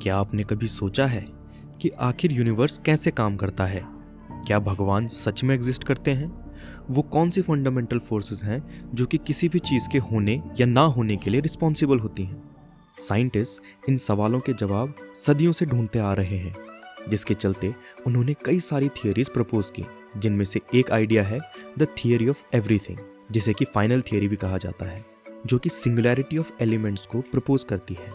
क्या आपने कभी सोचा है कि आखिर यूनिवर्स कैसे काम करता है? क्या भगवान सच में एग्जिस्ट करते हैं? वो कौन सी फंडामेंटल फोर्सेस हैं जो कि किसी भी चीज़ के होने या ना होने के लिए रिस्पॉन्सिबल होती हैं? साइंटिस्ट इन सवालों के जवाब सदियों से ढूंढते आ रहे हैं, जिसके चलते उन्होंने कई सारी थियरीज प्रपोज की, जिनमें से एक आइडिया है द थियरी ऑफ एवरीथिंग, जिसे कि फाइनल थियरी भी कहा जाता है, जो कि सिंगुलैरिटी ऑफ एलिमेंट्स को प्रपोज करती है।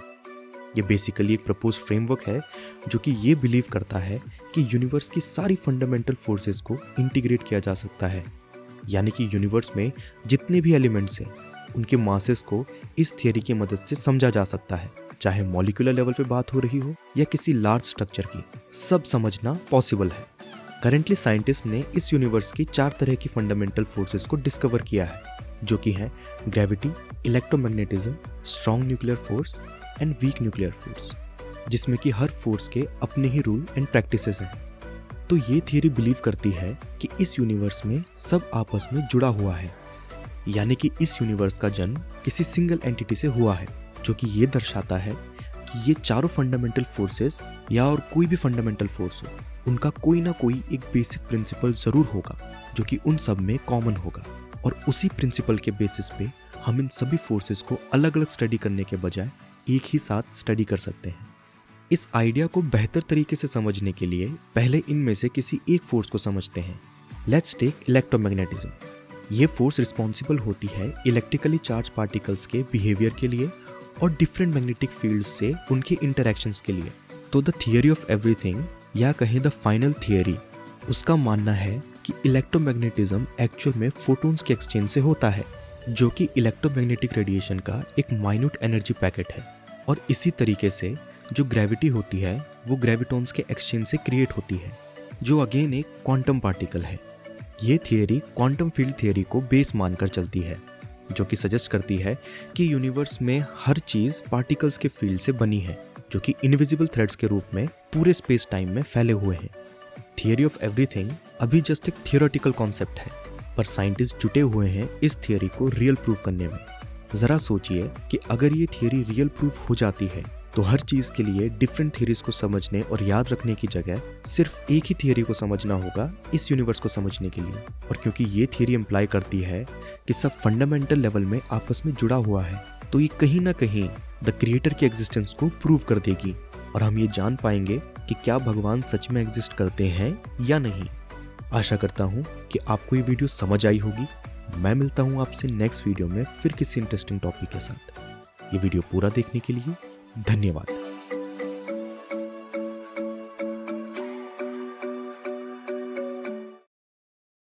ये बेसिकली एक प्रपोज फ्रेमवर्क है जो कि ये बिलीव करता है कि यूनिवर्स की सारी फंडामेंटल फोर्सेस को इंटीग्रेट किया जा सकता है, यानी कि यूनिवर्स में जितने भी एलिमेंट्स हैं उनके मासेस को इस थियरी की मदद से समझा जा सकता है, चाहे मॉलिक्यूलर लेवल पे बात हो रही हो या किसी लार्ज स्ट्रक्चर की, सब समझना पॉसिबल है। करेंटली साइंटिस्ट ने इस यूनिवर्स की 4 तरह की फंडामेंटल फोर्सेस को डिस्कवर किया है, जो कि हैं gravity, electromagnetism, strong nuclear force and weak nuclear force, जिसमें कि हर फोर्स के अपने ही रूल एंड प्रैक्टिसेस हैं। तो ये थियरी बिलीव करती है कि इस यूनिवर्स में सब आपस में जुड़ा हुआ है, यानी कि इस यूनिवर्स का जन्म किसी सिंगल एंटिटी से हुआ है, जो कि ये दर्शाता है कि ये चारों फंडामेंटल फोर्सेस या और कोई भी फंडामेंटल फोर्स हो, उनका कोई ना कोई एक बेसिक प्रिंसिपल जरूर होगा जो कि उन सब में कॉमन होगा, और उसी प्रिंसिपल के बेसिस पे हम इन सभी फोर्सेस को अलग अलग स्टडी करने के बजाय एक ही साथ स्टडी कर सकते हैं। इस आइडिया को बेहतर तरीके से समझने के लिए पहले इनमें से किसी एक फोर्स को समझते हैं। Let's take electromagnetism. ये फोर्स रिस्पॉन्सिबल होती है इलेक्ट्रिकली चार्ज पार्टिकल्स के बिहेवियर के लिए और डिफरेंट मैग्नेटिक फील्ड्स से उनके इंटरेक्शंस के लिए। तो द थियरी ऑफ एवरीथिंग, या कहें द फाइनल थियरी, उसका मानना है कि इलेक्ट्रोमैग्नेटिज्म एक्चुअल में फोटॉन्स के एक्सचेंज से होता है, जो कि इलेक्ट्रोमैग्नेटिक रेडिएशन का एक माइन्यूट एनर्जी पैकेट है। और इसी तरीके से जो ग्रेविटी होती है वो ग्रेविटॉन्स के एक्सचेंज से क्रिएट होती है, जो अगेन एक क्वांटम पार्टिकल है। ये थियरी क्वांटम फील्ड थियरी को बेस मानकर चलती है, जो कि सजेस्ट करती है कि यूनिवर्स में हर चीज़ पार्टिकल्स के फील्ड से बनी है, जो कि इनविजिबल थ्रेड्स के रूप में पूरे स्पेस टाइम में फैले हुए हैं। थियरी ऑफ एवरीथिंग अभी जस्ट एक थियोरेटिकल कॉन्सेप्ट है, पर साइंटिस्ट जुटे हुए हैं इस थियरी को रियल प्रूफ करने में। ज़रा सोचिए कि अगर ये थियरी रियल प्रूफ हो जाती है तो हर चीज़ के लिए डिफरेंट थियरीज को समझने और याद रखने की जगह सिर्फ एक ही थियरी को समझना होगा इस यूनिवर्स को समझने के लिए। और क्योंकि ये थियरी इम्प्लाई करती है कि सब फंडामेंटल लेवल में आपस में जुड़ा हुआ है, तो ये कहीं ना कहीं द क्रिएटर की एग्जिस्टेंस को प्रूव कर देगी, और हम ये जान पाएंगे कि क्या भगवान सच में एग्जिस्ट करते हैं या नहीं। आशा करता हूँ कि आपको ये वीडियो समझ आई होगी। मैं मिलता हूँ आपसे नेक्स्ट वीडियो में फिर किसी इंटरेस्टिंग टॉपिक के साथ। ये वीडियो पूरा देखने के लिए धन्यवाद।